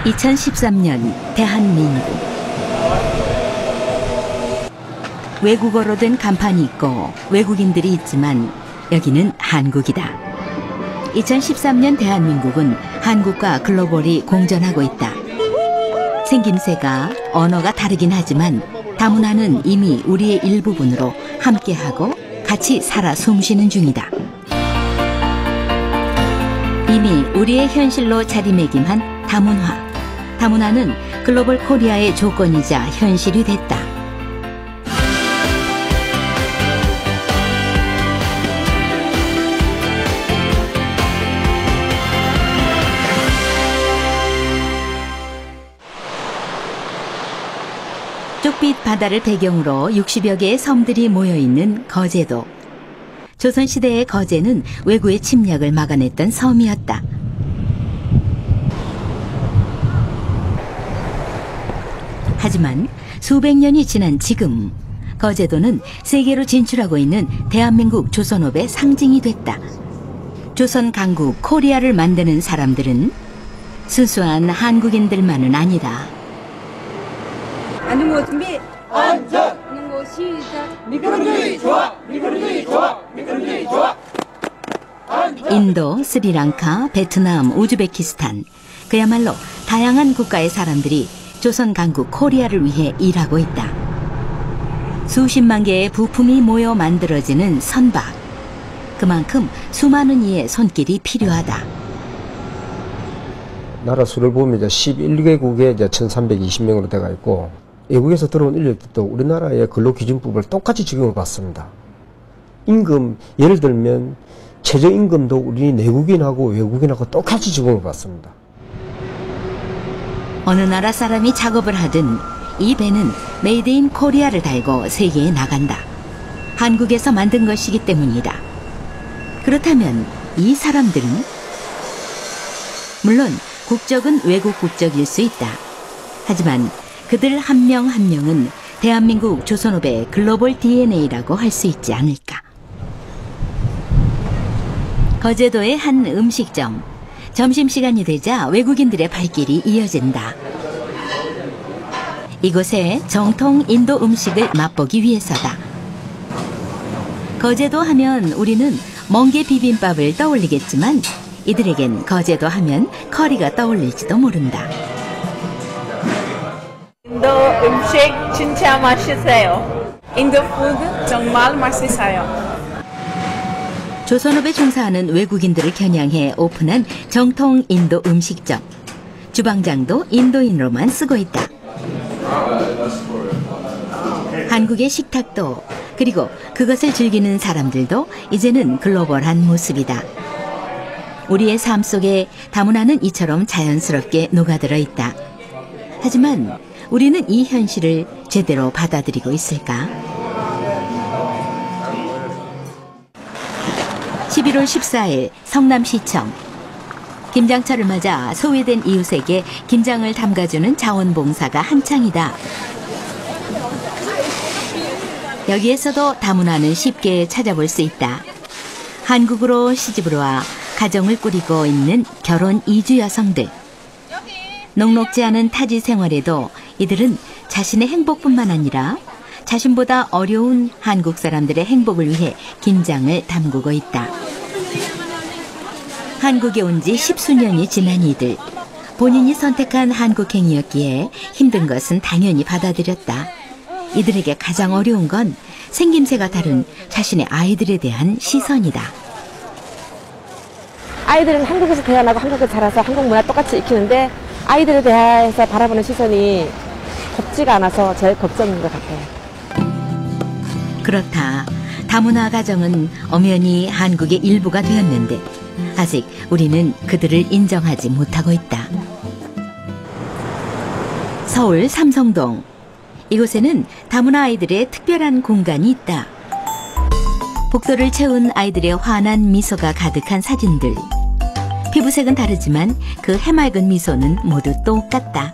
2013년 대한민국. 외국어로 된 간판이 있고 외국인들이 있지만 여기는 한국이다. 2013년 대한민국은 한국과 글로벌이 공존하고 있다. 생김새가 언어가 다르긴 하지만 다문화는 이미 우리의 일부분으로 함께하고 같이 살아 숨쉬는 중이다. 이미 우리의 현실로 자리매김한 다문화. 다문화는 글로벌 코리아의 조건이자 현실이 됐다. 쪽빛 바다를 배경으로 60여 개의 섬들이 모여있는 거제도. 조선시대의 거제는 외구의 침략을 막아냈던 섬이었다. 하지만 수백 년이 지난 지금 거제도는 세계로 진출하고 있는 대한민국 조선업의 상징이 됐다. 조선 강국 코리아를 만드는 사람들은 순수한 한국인들만은 아니다. 앉는 거 준비. 앉아. 앉는 거 시작. 미끄럼둥이 좋아. 미끄럼둥이 좋아. 미끄럼둥이 좋아. 인도, 스리랑카, 베트남, 우즈베키스탄. 그야말로 다양한 국가의 사람들이 조선 강국 코리아를 위해 일하고 있다. 수십만 개의 부품이 모여 만들어지는 선박. 그만큼 수많은 이의 손길이 필요하다. 나라 수를 보면 이제 11개국에 이제 1,320명으로 되어 있고 외국에서 들어온 인력들도 우리나라의 근로기준법을 똑같이 적용을 받습니다. 임금, 예를 들면 최저임금도 우리 내국인하고 외국인하고 똑같이 적용을 받습니다. 어느 나라 사람이 작업을 하든 이 배는 메이드 인 코리아를 달고 세계에 나간다. 한국에서 만든 것이기 때문이다. 그렇다면 이 사람들은? 물론 국적은 외국 국적일 수 있다. 하지만 그들 한 명 한 명은 대한민국 조선업의 글로벌 DNA라고 할 수 있지 않을까. 거제도의 한 음식점. 점심시간이 되자 외국인들의 발길이 이어진다. 이곳에 정통 인도 음식을 맛보기 위해서다. 거제도 하면 우리는 멍게 비빔밥을 떠올리겠지만 이들에겐 거제도 하면 커리가 떠올릴지도 모른다. 인도 음식 진짜 맛있어요. 인도 푸드 정말 맛있어요. 조선업에 종사하는 외국인들을 겨냥해 오픈한 정통 인도 음식점. 주방장도 인도인으로만 쓰고 있다. 한국의 식탁도 그리고 그것을 즐기는 사람들도 이제는 글로벌한 모습이다. 우리의 삶 속에 다문화는 이처럼 자연스럽게 녹아들어 있다. 하지만 우리는 이 현실을 제대로 받아들이고 있을까? 11월 14일 성남시청. 김장철을 맞아 소외된 이웃에게 김장을 담가주는 자원봉사가 한창이다. 여기에서도 다문화는 쉽게 찾아볼 수 있다. 한국으로 시집을 와 가정을 꾸리고 있는 결혼 이주 여성들. 녹록지 않은 타지 생활에도 이들은 자신의 행복뿐만 아니라 자신보다 어려운 한국 사람들의 행복을 위해 김장을 담그고 있다. 한국에 온 지 10수년이 지난 이들. 본인이 선택한 한국행이었기에 힘든 것은 당연히 받아들였다. 이들에게 가장 어려운 건 생김새가 다른 자신의 아이들에 대한 시선이다. 아이들은 한국에서 태어나고 한국에 자라서 한국 문화 똑같이 익히는데 아이들에 대해서 바라보는 시선이 곱지가 않아서 제일 걱정인 것 같아요. 그렇다. 다문화 가정은 엄연히 한국의 일부가 되었는데 아직 우리는 그들을 인정하지 못하고 있다. 서울 삼성동. 이곳에는 다문화 아이들의 특별한 공간이 있다. 복도를 채운 아이들의 환한 미소가 가득한 사진들. 피부색은 다르지만 그 해맑은 미소는 모두 똑같다.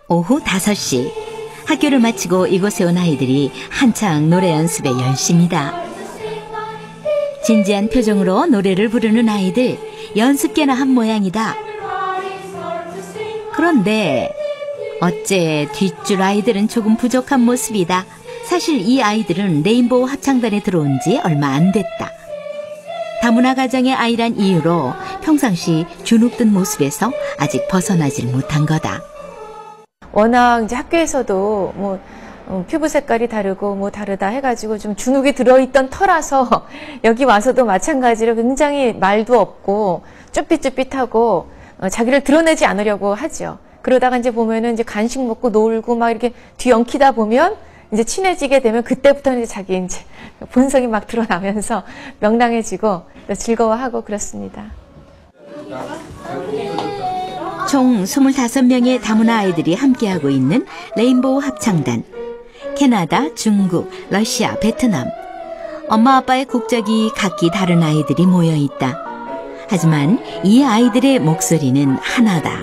오후 5시. 학교를 마치고 이곳에 온 아이들이 한창 노래 연습에 열심이다. 진지한 표정으로 노래를 부르는 아이들, 연습계나 한 모양이다. 그런데 어째 뒷줄 아이들은 조금 부족한 모습이다. 사실 이 아이들은 레인보우 합창단에 들어온 지 얼마 안 됐다. 다문화 가정의 아이란 이유로 평상시 주눅든 모습에서 아직 벗어나질 못한 거다. 워낙 이제 학교에서도 뭐 피부 색깔이 다르고 뭐 다르다 해가지고 좀 주눅이 들어있던 터라서 여기 와서도 마찬가지로 굉장히 말도 없고 쭈삣쭈삣하고 자기를 드러내지 않으려고 하죠. 그러다가 이제 보면은 이제 간식 먹고 놀고 막 이렇게 뒤엉키다 보면 이제 친해지게 되면 그때부터는 이제 자기 이제 본성이 막 드러나면서 명랑해지고 즐거워하고 그렇습니다. 총 25명의 다문화 아이들이 함께하고 있는 레인보우 합창단. 캐나다, 중국, 러시아, 베트남. 엄마 아빠의 국적이 각기 다른 아이들이 모여 있다. 하지만 이 아이들의 목소리는 하나다.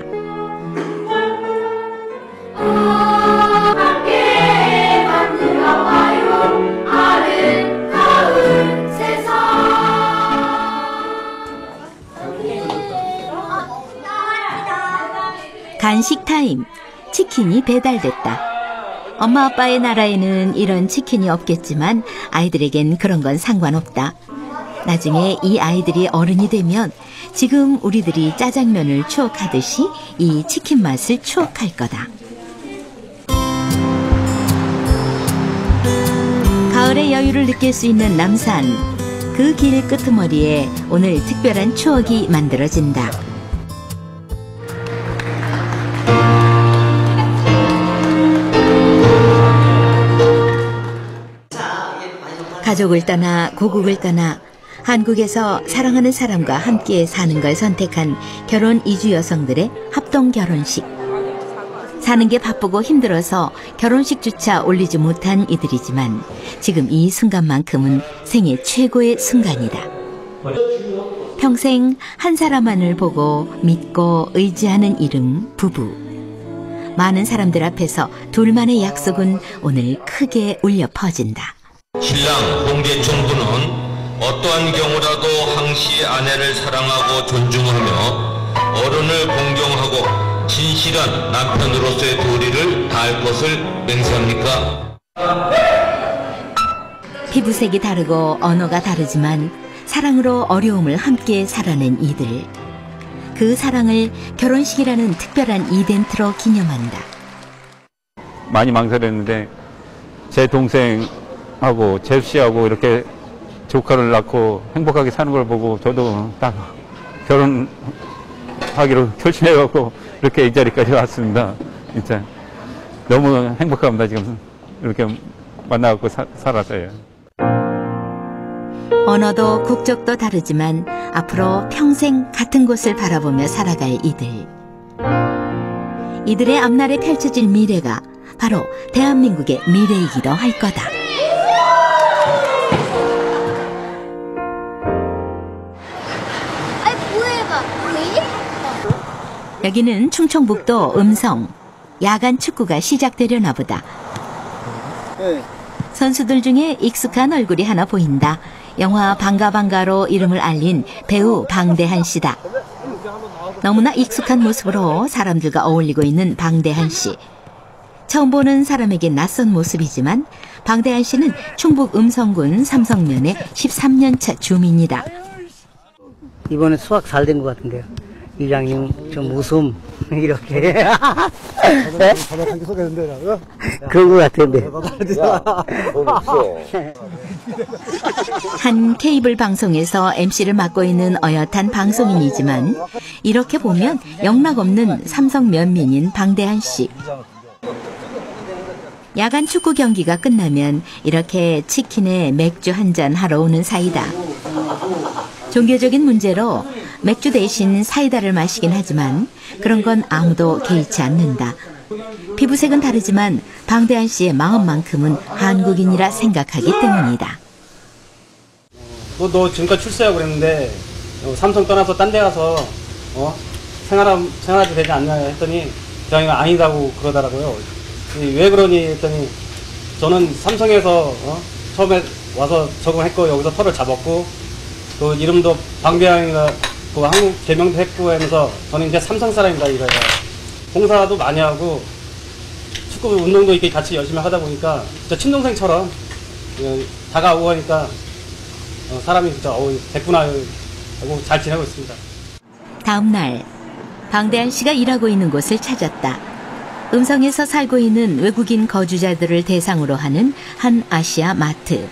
간식 타임. 치킨이 배달됐다. 엄마 아빠의 나라에는 이런 치킨이 없겠지만 아이들에겐 그런 건 상관없다. 나중에 이 아이들이 어른이 되면 지금 우리들이 짜장면을 추억하듯이 이 치킨 맛을 추억할 거다. 가을의 여유를 느낄 수 있는 남산. 그 길 끄트머리에 오늘 특별한 추억이 만들어진다. 가족을 떠나 고국을 떠나 한국에서 사랑하는 사람과 함께 사는 걸 선택한 결혼 이주 여성들의 합동 결혼식. 사는 게 바쁘고 힘들어서 결혼식조차 올리지 못한 이들이지만 지금 이 순간만큼은 생애 최고의 순간이다. 평생 한 사람만을 보고 믿고 의지하는 이름 부부. 많은 사람들 앞에서 둘만의 약속은 오늘 크게 울려 퍼진다. 신랑 홍재총 부는 어떠한 경우라도 항시 아내를 사랑하고 존중하며 어른을 공경하고 진실한 남편으로서의 도리를 다할 것을 맹세합니까? 피부색이 다르고 언어가 다르지만 사랑으로 어려움을 함께 살아낸 이들. 그 사랑을 결혼식이라는 특별한 이벤트로 기념한다. 많이 망설였는데 제 동생하고 제수 씨하고 이렇게 조카를 낳고 행복하게 사는 걸 보고 저도 딱 결혼하기로 결심해갖고 이렇게 이 자리까지 왔습니다. 진짜 너무 행복합니다. 지금 이렇게 만나갖고 살아서요. 언어도 국적도 다르지만 앞으로 평생 같은 곳을 바라보며 살아갈 이들. 이들의 앞날에 펼쳐질 미래가 바로 대한민국의 미래이기도 할 거다. 여기는 충청북도 음성. 야간 축구가 시작되려나 보다. 선수들 중에 익숙한 얼굴이 하나 보인다. 영화 방가방가로 이름을 알린 배우 방대한 씨다. 너무나 익숙한 모습으로 사람들과 어울리고 있는 방대한 씨. 처음 보는 사람에게 낯선 모습이지만 방대한 씨는 충북 음성군 삼성면의 13년차 주민이다. 이번에 수학 잘 된 것 같은데요. 이장님 좀 웃음 이렇게 네? 그런 것 같은데. 한 케이블 방송에서 MC를 맡고 있는 어엿한 방송인이지만 이렇게 보면 영락없는 삼성 면민인 방대한 씨. 야간 축구 경기가 끝나면 이렇게 치킨에 맥주 한잔 하러 오는 사이다. 종교적인 문제로 맥주 대신 사이다를 마시긴 하지만 그런 건 아무도 개의치 않는다. 피부색은 다르지만 방대한 씨의 마음만큼은 한국인이라 생각하기 때문이다. 너 지금까지 출세하고 그랬는데 삼성 떠나서 딴 데 가서 생활하도 되지 않냐 했더니 부장님이 아니다고 그러더라고요. 왜 그러니 했더니 저는 삼성에서 처음에 와서 적응했고 여기서 터를 잡았고 그 이름도 방대항이가 그 한국 개명도 했고 하면서 저는 이제 삼성 사람이다 이거예요. 봉사도 많이 하고 축구 운동도 이렇게 같이 열심히 하다 보니까 진짜 친동생처럼 다가오고 하니까 사람이 진짜 됐구나 하고 잘 지내고 있습니다. 다음 날 방대한 씨가 일하고 있는 곳을 찾았다. 음성에서 살고 있는 외국인 거주자들을 대상으로 하는 한 아시아 마트.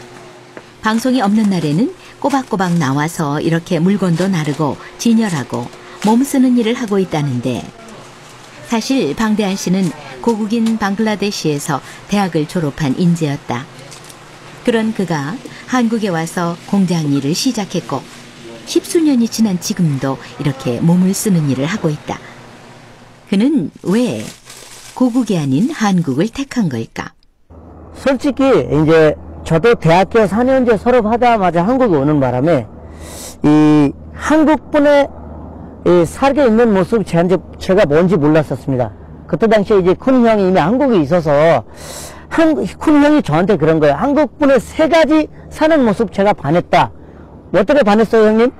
방송이 없는 날에는 꼬박꼬박 나와서 이렇게 물건도 나르고 진열하고 몸 쓰는 일을 하고 있다는데 사실 방대한 씨는 고국인 방글라데시에서 대학을 졸업한 인재였다. 그런 그가 한국에 와서 공장 일을 시작했고 10수년이 지난 지금도 이렇게 몸을 쓰는 일을 하고 있다. 그는 왜 고국이 아닌 한국을 택한 걸까? 솔직히 이제 저도 대학교 4년제 졸업하자마자 한국에 오는 바람에 이 한국분의 살게 있는 모습 제가 뭔지 몰랐었습니다. 그때 당시에 이제 큰 형이 이미 한국에 있어서 큰 형이 저한테 그런 거예요. 한국분의 3가지 사는 모습 제가 반했다. 어떻게 반했어요, 형님?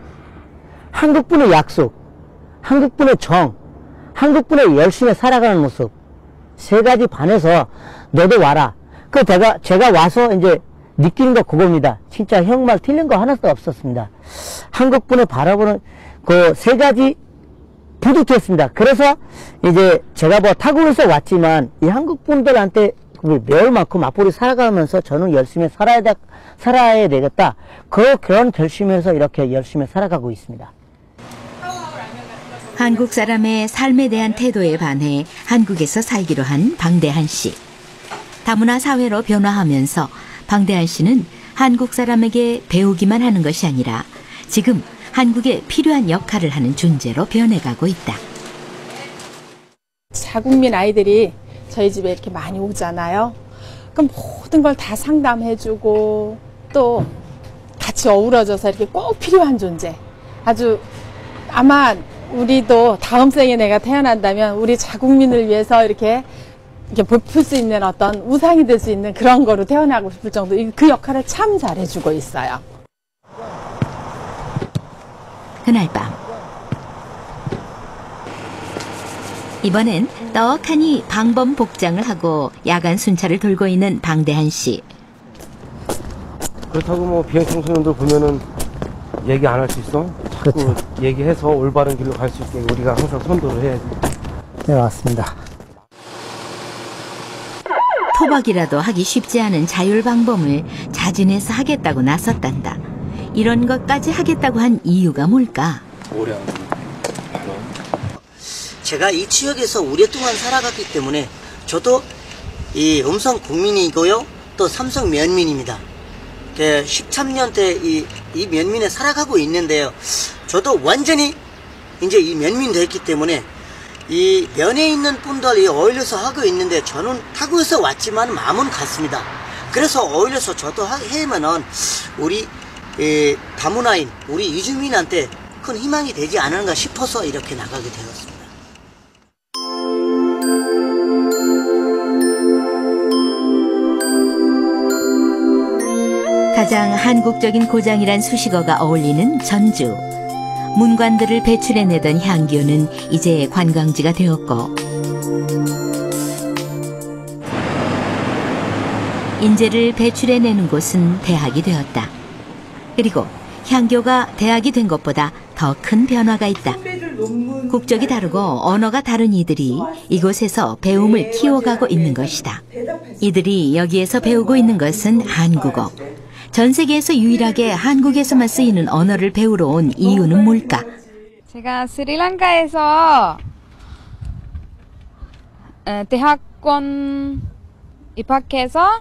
한국분의 약속, 한국분의 정, 한국분의 열심히 살아가는 모습. 3가지 반해서 너도 와라. 그 제가 와서 이제 느끼는 거 그겁니다. 진짜 형 말 틀린 거 하나도 없었습니다. 한국분을 바라보는 그 3가지 뿌듯했습니다. 그래서 이제 제가 뭐 타국에서 왔지만 이 한국분들한테 매울 만큼 앞으로 살아가면서 저는 열심히 살아야 되겠다. 그런 결심에서 이렇게 열심히 살아가고 있습니다. 한국 사람의 삶에 대한 태도에 반해 한국에서 살기로 한 방대한 씨. 다문화 사회로 변화하면서 방대한 씨는 한국 사람에게 배우기만 하는 것이 아니라 지금 한국에 필요한 역할을 하는 존재로 변해가고 있다. 자국민 아이들이 저희 집에 이렇게 많이 오잖아요. 그럼 모든 걸 다 상담해주고 또 같이 어우러져서 이렇게 꼭 필요한 존재. 아주 아마 우리도 다음 생에 내가 태어난다면 우리 자국민을 위해서 이렇게 베풀 수 있는 어떤 우상이 될 수 있는 그런 거로 태어나고 싶을 정도 그 역할을 참 잘해주고 있어요. 그날 밤 이번엔 떡하니 방범 복장을 하고 야간 순찰을 돌고 있는 방대한 씨. 그렇다고 뭐 비행 청소년들 보면은 얘기 안 할 수 있어? 자꾸 그렇죠. 얘기해서 올바른 길로 갈 수 있게 우리가 항상 선도를 해야지. 네, 맞습니다. 토박이라도 하기 쉽지 않은 자율방범을 자진해서 하겠다고 나섰단다. 이런 것까지 하겠다고 한 이유가 뭘까? 제가 이 지역에서 오랫동안 살아갔기 때문에 저도 이 음성 국민이고요. 또 삼성 면민입니다. 13년째 이 면민에 살아가고 있는데요. 저도 완전히 이제 이 면민 됐기 때문에 이 면에 있는 분들이 어울려서 하고 있는데 저는 타국에서 왔지만 마음은 같습니다. 그래서 어울려서 저도 하면은 우리 다문화인 우리 이주민한테 큰 희망이 되지 않을까 싶어서 이렇게 나가게 되었습니다. 가장 한국적인 고장이란 수식어가 어울리는 전주. 문관들을 배출해내던 향교는 이제 관광지가 되었고 인재를 배출해내는 곳은 대학이 되었다. 그리고 향교가 대학이 된 것보다 더 큰 변화가 있다. 국적이 다르고 언어가 다른 이들이 이곳에서 배움을 키워가고 있는 것이다. 이들이 여기에서 배우고 있는 것은 한국어. 전 세계에서 유일하게 한국에서만 쓰이는 언어를 배우러 온 이유는 뭘까? 제가 스리랑카에서 대학원 입학해서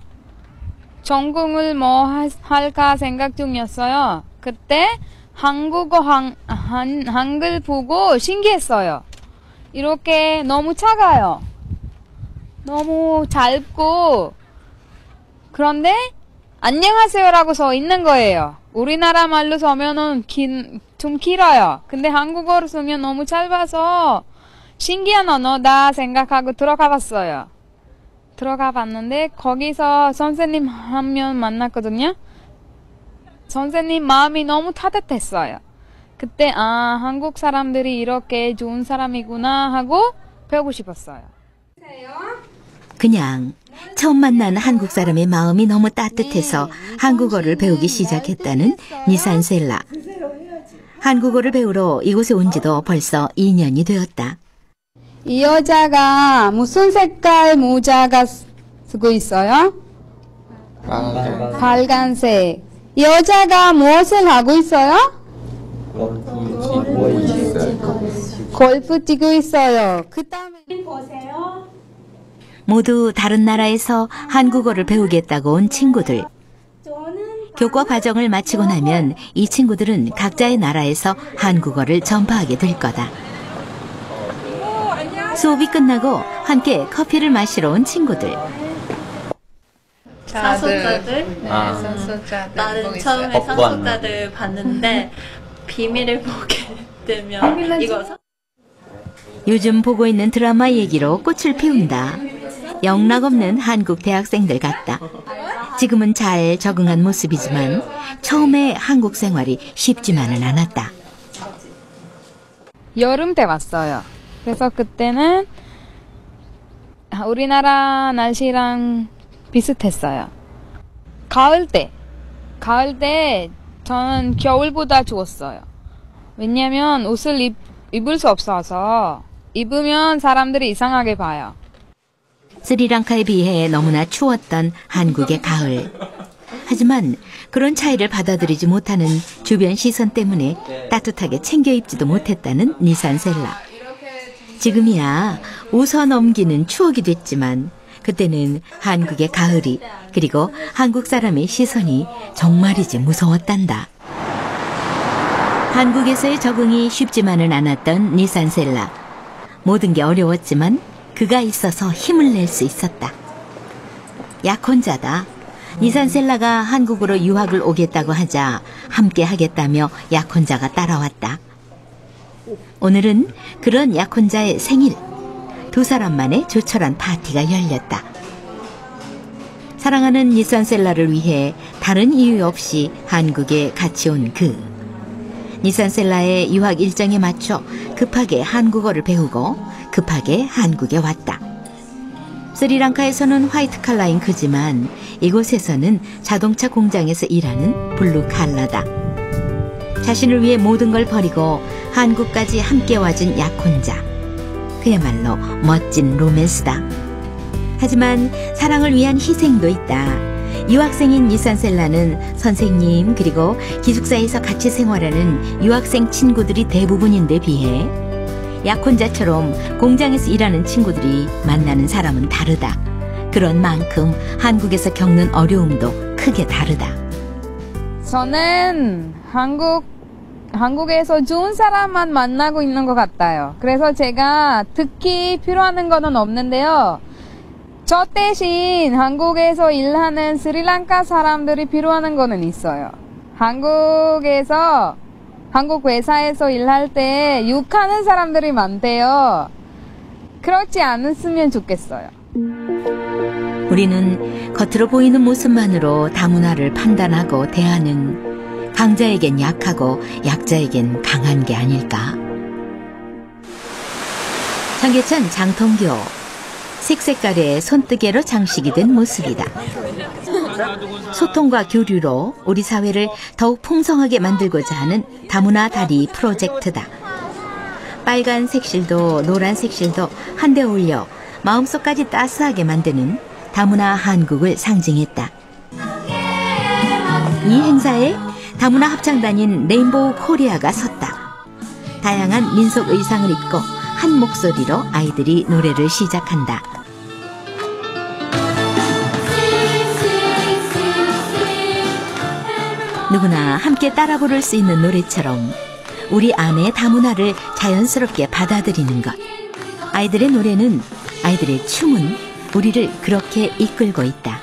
전공을 뭐 할까 생각 중이었어요. 그때 한국어 한글 보고 신기했어요. 이렇게 너무 작아요. 너무 짧고 그런데 안녕하세요라고 써 있는 거예요. 우리나라 말로 써면은 좀 길어요. 근데 한국어로 쓰면 너무 짧아서 신기한 언어다 생각하고 들어가 봤어요. 들어가 봤는데 거기서 선생님 한 명 만났거든요. 선생님 마음이 너무 따뜻했어요. 그때 한국 사람들이 이렇게 좋은 사람이구나 하고 배우고 싶었어요. 그냥 처음 만난 한국 사람의 마음이 너무 따뜻해서 한국어를 배우기 시작했다는 니산셀라. 한국어를 배우러 이곳에 온 지도 벌써 2년이 되었다. 이 여자가 무슨 색깔 모자가 쓰고 있어요? 빨간색. 이 여자가 무엇을 하고 있어요? 골프 치고 있어요. 그 다음에 보세요. 모두 다른 나라에서 한국어를 배우겠다고 온 친구들. 교과 과정을 마치고 나면 이 친구들은 각자의 나라에서 한국어를 전파하게 될 거다. 수업이 끝나고 함께 커피를 마시러 온 친구들. 사소자들? 네, 사소자들. 나는 처음에 사소자들 봤는데 비밀을 보게 되면 이거 요즘 보고 있는 드라마 얘기로 꽃을 피운다. 영락없는 한국 대학생들 같다. 지금은 잘 적응한 모습이지만 처음에 한국 생활이 쉽지만은 않았다. 여름 때 왔어요. 그래서 그때는 우리나라 날씨랑 비슷했어요. 가을 때 저는 겨울보다 좋았어요. 왜냐면 옷을 입을 수 없어서 입으면 사람들이 이상하게 봐요. 스리랑카에 비해 너무나 추웠던 한국의 가을. 하지만 그런 차이를 받아들이지 못하는 주변 시선 때문에 따뜻하게 챙겨 입지도 못했다는 니산셀라. 지금이야 웃어 넘기는 추억이 됐지만 그때는 한국의 가을이 그리고 한국 사람의 시선이 정말이지 무서웠단다. 한국에서의 적응이 쉽지만은 않았던 니산셀라. 모든 게 어려웠지만 그가 있어서 힘을 낼 수 있었다. 약혼자다. 니산셀라가 한국으로 유학을 오겠다고 하자 함께 하겠다며 약혼자가 따라왔다. 오늘은 그런 약혼자의 생일. 두 사람만의 조촐한 파티가 열렸다. 사랑하는 니산셀라를 위해 다른 이유 없이 한국에 같이 온 그. 니산셀라의 유학 일정에 맞춰 급하게 한국어를 배우고 급하게 한국에 왔다. 스리랑카에서는 화이트 칼라인 그지만 이곳에서는 자동차 공장에서 일하는 블루 칼라다. 자신을 위해 모든 걸 버리고 한국까지 함께 와준 약혼자. 그야말로 멋진 로맨스다. 하지만 사랑을 위한 희생도 있다. 유학생인 니산셀라는 선생님 그리고 기숙사에서 같이 생활하는 유학생 친구들이 대부분인데 비해 약혼자처럼 공장에서 일하는 친구들이 만나는 사람은 다르다. 그런 만큼 한국에서 겪는 어려움도 크게 다르다. 저는 한국에서 좋은 사람만 만나고 있는 것 같아요. 그래서 제가 특히 필요한 거는 없는데요. 저 대신 한국에서 일하는 스리랑카 사람들이 필요한 거는 있어요. 한국 회사에서 일할 때 욕하는 사람들이 많대요. 그렇지 않았으면 좋겠어요. 우리는 겉으로 보이는 모습만으로 다문화를 판단하고 대하는 강자에겐 약하고 약자에겐 강한 게 아닐까? 청계천 장통교. 색색깔의 손뜨개로 장식이 된 모습이다. 소통과 교류로 우리 사회를 더욱 풍성하게 만들고자 하는 다문화 다리 프로젝트다. 빨간 색실도 노란 색실도 한데 어울려 마음속까지 따스하게 만드는 다문화 한국을 상징했다. 이 행사에 다문화 합창단인 레인보우 코리아가 섰다. 다양한 민속 의상을 입고 한 목소리로 아이들이 노래를 시작한다. 누구나 함께 따라 부를 수 있는 노래처럼 우리 안의 다문화를 자연스럽게 받아들이는 것. 아이들의 노래는, 아이들의 춤은 우리를 그렇게 이끌고 있다.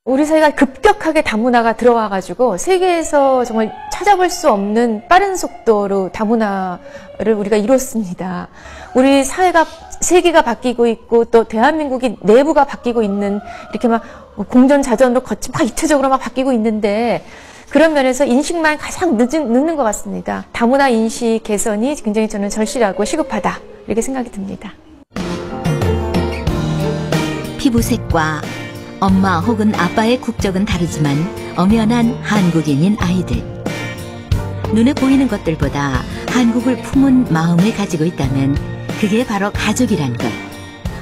우리 사회가 급격하게 다문화가 들어와가지고 세계에서 정말 찾아볼 수 없는 빠른 속도로 다문화를 우리가 이뤘습니다. 우리 사회가 세계가 바뀌고 있고 또 대한민국이 내부가 바뀌고 있는 이렇게 막 공전자전으로 거치 막 입체적으로 막 바뀌고 있는데 그런 면에서 인식만 가장 늦는 것 같습니다. 다문화 인식 개선이 굉장히 저는 절실하고 시급하다 이렇게 생각이 듭니다. 피부색과 엄마 혹은 아빠의 국적은 다르지만 엄연한 한국인인 아이들. 눈에 보이는 것들보다 한국을 품은 마음을 가지고 있다면 그게 바로 가족이란 것,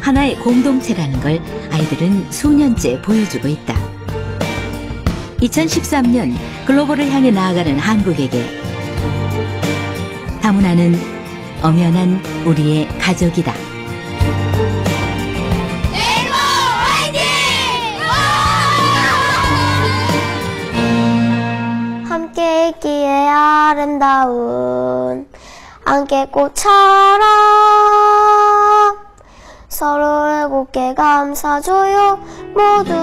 하나의 공동체라는 걸 아이들은 수년째 보여주고 있다. 2013년 글로벌을 향해 나아가는 한국에게 다문화는 엄연한 우리의 가족이다. 함께 있기에 아름다운 안개꽃처럼 서로를 곱게 감싸줘요. 모두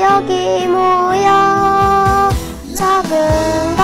여기 모여 작은